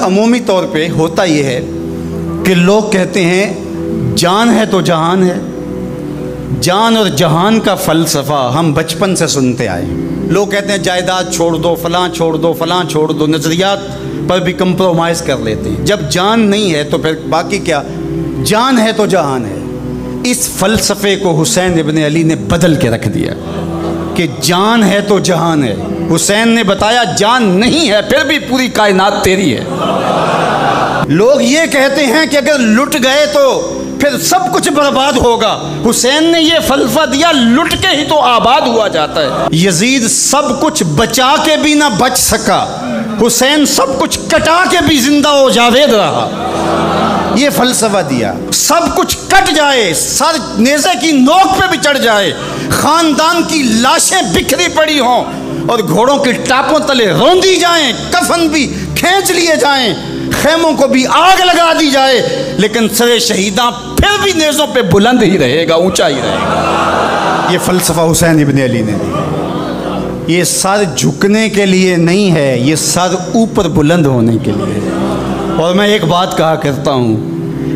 عمومی طور پہ ہوتا یہ ہے کہ لوگ کہتے ہیں جان ہے تو جہان ہے. جان اور جہان کا فلسفہ ہم بچپن سے سنتے آئے. لوگ کہتے ہیں جائیداد چھوڑ دو، فلاں چھوڑ دو، فلاں چھوڑ دو، نظریات پر بھی کمپرومائز کر لیتے ہیں. جب جان نہیں ہے تو پھر باقی کیا؟ جان ہے تو جہان ہے. اس فلسفے کو حسین ابن علی نے بدل کے رکھ دیا کہ جان ہے تو جہان ہے. حسین نے بتایا جان نہیں ہے پھر بھی پوری کائنات تیری ہے. لوگ یہ کہتے ہیں کہ اگر لٹ گئے تو پھر سب کچھ برباد ہوگا. حسین نے یہ فلسفہ دیا لٹ کے ہی تو آباد ہوا جاتا ہے. یزید سب کچھ بچا کے بھی نہ بچ سکا، حسین سب کچھ کٹا کے بھی زندہ و جاوید رہا. یہ فلسفہ دیا سب کچھ کٹ جائے، سر نیزے کی نوک پہ بھی چڑھ جائے، خاندان کی لاشیں بکھری پڑی ہوں اور گھوڑوں کے ٹاپوں تلے روندی جائیں، کفن بھی کھینچ لیے جائیں، خیموں کو بھی آگ لگا دی جائے، لیکن سر شہیداں پھر بھی نیزوں پہ بلند ہی رہے گا، اونچا ہی رہے گا. یہ فلسفہ حسین ابن علی نے دیا. یہ سر جھکنے کے لیے نہیں ہے، یہ سر اوپر بلند ہونے کے لیے. اور میں ایک بات کہا کرتا ہوں،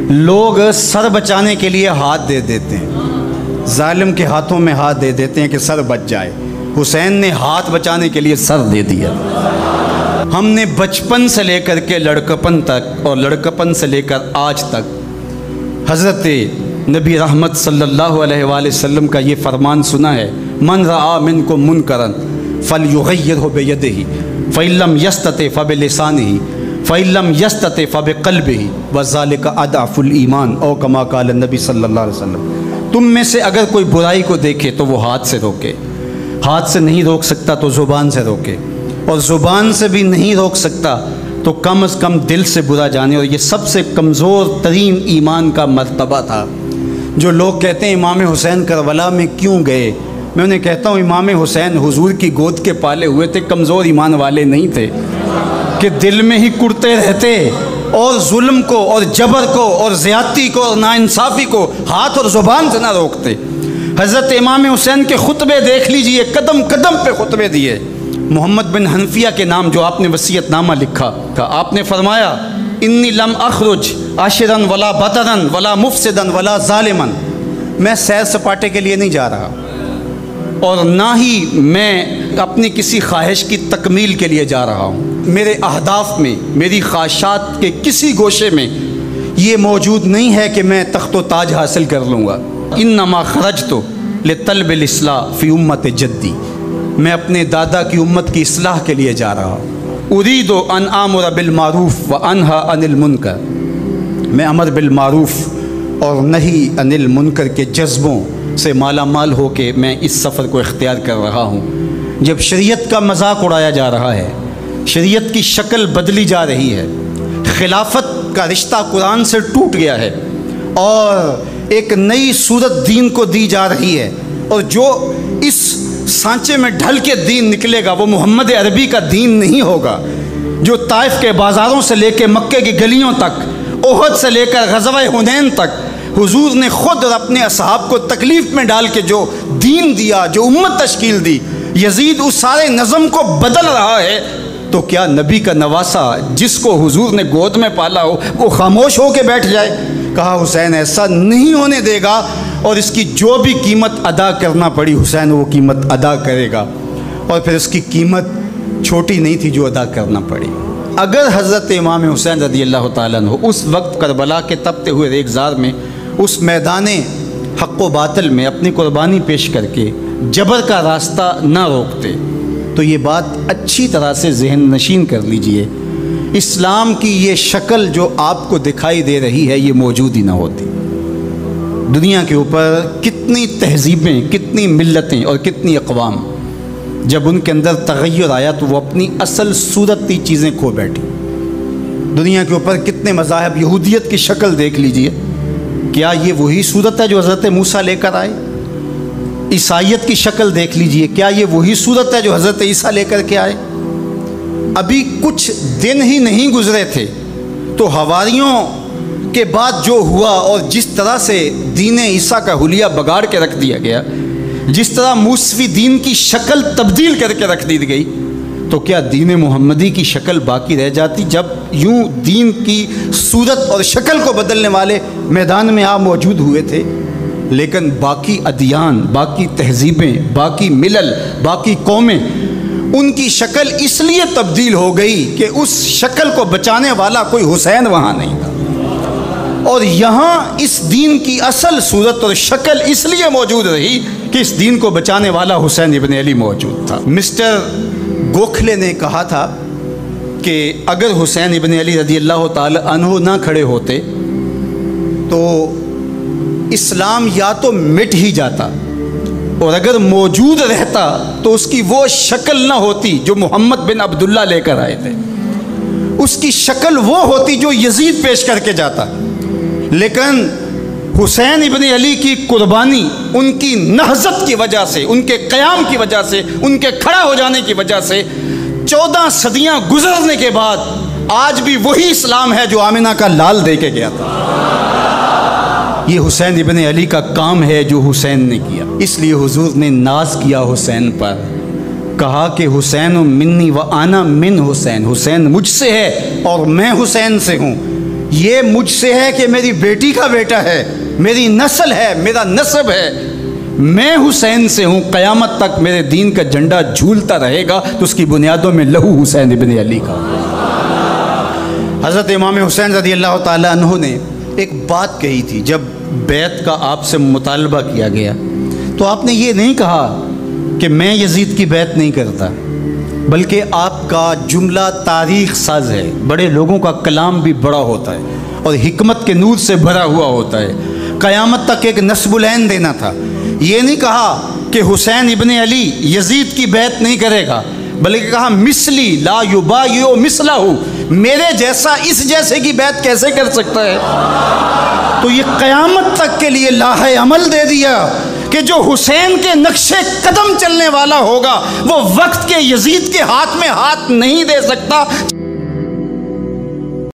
لوگ سر بچانے کے لیے ہاتھ دے دیتے ہیں، ظالم کے ہاتھوں میں ہاتھ دے دیتے ہیں کہ سر بچ جائے. حسین نے ہاتھ بچانے کے لیے سر دے دیا. ہم نے بچپن سے لے کر کے لڑکپن تک اور لڑکپن سے لے کر آج تک حضرت نبی رحمت صلی اللہ علیہ وآلہ وسلم کا یہ فرمان سنا ہے، من رآ منکم منکرا فلیغیرہ بیدہ فإن لم یستطع فبلسانہ فإن لم یستطع فبقلبہ وذلک اضعف الایمان او کما قال النبی صلی اللہ علیہ وسلم. تم میں سے اگر کوئی برائی کو دیکھے تو وہ ہاتھ سے روکے، ہاتھ سے نہیں روک سکتا تو زبان سے روکے، اور زبان سے بھی نہیں روک سکتا تو کم از کم دل سے برا جانے. اور یہ سب سے کمزور ترین ایمان کا مرتبہ تھا. جو لوگ کہتے ہیں امام حسین کربلا میں کیوں گئے، میں انہیں کہتا ہوں امام حسین حضور کی گود کے پالے ہوئے تھے، کمزور ایمان والے نہیں تھے کہ دل میں ہی کڑتے رہتے اور ظلم کو اور جبر کو اور زیادتی کو اور ناانصافی کو ہاتھ اور زبان سے نہ روکتے. حضرت امام حسین کے خطبے دیکھ لیجئے، قدم قدم پہ خطبے دیے. محمد بن حنفیہ کے نام جو آپ نے وصیت نامہ لکھا تھا، آپ نے فرمایا انی لم اخرج عاشرا ولا بطرا ولا مفسدا ولا ظالما. میں سیر سپاٹے کے لیے نہیں جا رہا اور نہ ہی میں اپنی کسی خواہش کی تکمیل کے لیے جا رہا ہوں. میرے اہداف میں، میری خواہشات کے کسی گوشے میں یہ موجود نہیں ہے کہ میں تخت و تاج حاصل کر لوں گا. انما خرجت لطلب الاصلاح فی امت جدی. میں اپنے دادا کی امت کی اصلاح کے لیے جا رہا ہوں. اريد ان آمر بالمعروف وانہا عن المنکر. میں امر بالمعروف اور نہی عن المنکر کے جذبوں سے مالا مال ہو کے میں اس سفر کو اختیار کر رہا ہوں. جب شریعت کا مذاق اڑایا جا رہا ہے، شریعت کی شکل بدلی جا رہی ہے، خلافت کا رشتہ قرآن سے ٹوٹ گیا ہے اور ایک نئی صورت دین کو دی جا رہی ہے، اور جو اس سانچے میں ڈھل کے دین نکلے گا وہ محمد عربی کا دین نہیں ہوگا جو طائف کے بازاروں سے لے کے مکے کی گلیوں تک، احد سے لے کر غزوہ حنین تک حضور نے خود اور اپنے اصحاب کو تکلیف میں ڈال کے جو دین دیا، جو امت تشکیل دی. یزید اس سارے نظم کو بدل رہا ہے، تو کیا نبی کا نواسا جس کو حضور نے گود میں پالا ہو وہ خاموش ہو کے بیٹھ جائے؟ کہا حسین ایسا نہیں ہونے دے گا، اور اس کی جو بھی قیمت ادا کرنا پڑی حسین وہ قیمت ادا کرے گا. اور پھر اس کی قیمت چھوٹی نہیں تھی جو ادا کرنا پڑی. اگر حضرت امام حسین رضی اللہ تعالیٰ عنہ اس وقت کربلا کے تپتے ہوئے ریگزار میں اس میدان حق و باطل میں اپنی قربانی پیش کر کے جبر کا راستہ نہ روکتے تو یہ بات اچھی طرح سے ذہن نشین کر لیجئے، اسلام کی یہ شکل جو آپ کو دکھائی دے رہی ہے یہ موجود ہی نہ ہوتی. دنیا کے اوپر کتنی تہذیبیں، کتنی ملتیں اور کتنی اقوام، جب ان کے اندر تغیر آیا تو وہ اپنی اصل صورتی چیزیں کھو بیٹھی. دنیا کے اوپر کتنے مذاہب، یہودیت کی شکل دیکھ لیجئے، کیا یہ وہی صورت ہے جو حضرت موسیٰ لے کر آئے؟ عیسائیت کی شکل دیکھ لیجئے، کیا یہ وہی صورت ہے جو حضرت عیسیٰ لے کر کے آئے؟ ابھی کچھ دن ہی نہیں گزرے تھے تو حواریوں کے بعد جو ہوا اور جس طرح سے دین عیسیٰ کا حلیہ بگاڑ کے رکھ دیا گیا، جس طرح موسوی دین کی شکل تبدیل کر کے رکھ دی گئی، تو کیا دین محمدی کی شکل باقی رہ جاتی؟ جب یوں دین کی صورت اور شکل کو بدلنے والے میدان میں آپ موجود ہوئے تھے، لیکن باقی ادیان، باقی تہذیبیں، باقی ملل، باقی قومیں، ان کی شکل اس لیے تبدیل ہو گئی کہ اس شکل کو بچانے والا کوئی حسین وہاں نہیں تھا، اور یہاں اس دین کی اصل صورت اور شکل اس لیے موجود رہی کہ اس دین کو بچانے والا حسین ابن علی موجود تھا۔ مسٹر گوکھلے نے کہا تھا کہ اگر حسین ابن علی رضی اللہ تعالی عنہ نہ کھڑے ہوتے تو اسلام یا تو مٹ ہی جاتا، اور اگر موجود رہتا تو اس کی وہ شکل نہ ہوتی جو محمد بن عبداللہ لے کر آئے تھے، اس کی شکل وہ ہوتی جو یزید پیش کر کے جاتا۔ لیکن حسین ابن علی کی قربانی، ان کی نہضت کی وجہ سے، ان کے قیام کی وجہ سے، ان کے کھڑا ہو جانے کی وجہ سے 14 صدیاں گزرنے کے بعد آج بھی وہی اسلام ہے جو آمنہ کا لال دے کے گیا تھا۔ یہ حسین ابن علی کا کام ہے جو حسین نے کیا، اس لیے حضور نے ناز کیا حسین پر، کہا کہ حسین منی و انا من حسین، حسین مجھ سے ہے اور میں حسین سے ہوں۔ یہ مجھ سے ہے کہ میری بیٹی کا بیٹا ہے، میری نسل ہے، میرا نسب ہے، میں حسین سے ہوں، قیامت تک میرے دین کا جھنڈا جھولتا رہے گا، تو اس کی بنیادوں میں لہو حسین ابن علی کا۔ حضرت امام حسین رضی اللہ تعالی عنہ نے ایک بات کہی تھی جب بیعت کا آپ سے مطالبہ کیا گیا، تو آپ نے یہ نہیں کہا کہ میں یزید کی بیعت نہیں کرتا، بلکہ آپ کا جملہ تاریخ ساز ہے، بڑے لوگوں کا کلام بھی بڑا ہوتا ہے اور حکمت کے نور سے بھرا ہوا ہوتا ہے، قیامت تک ایک نسب العین دینا تھا۔ یہ نہیں کہا کہ حسین ابن علی یزید کی بیعت نہیں کرے گا، بلکہ کہا مثلی لا یبایع مثلہ، میرے جیسا اس جیسے کی بیعت کیسے کر سکتا ہے؟ تو یہ قیامت تک کے لیے لاہ عمل دے دیا کہ جو حسین کے نقشے قدم چلنے والا ہوگا وہ وقت کے یزید کے ہاتھ میں ہاتھ نہیں دے سکتا۔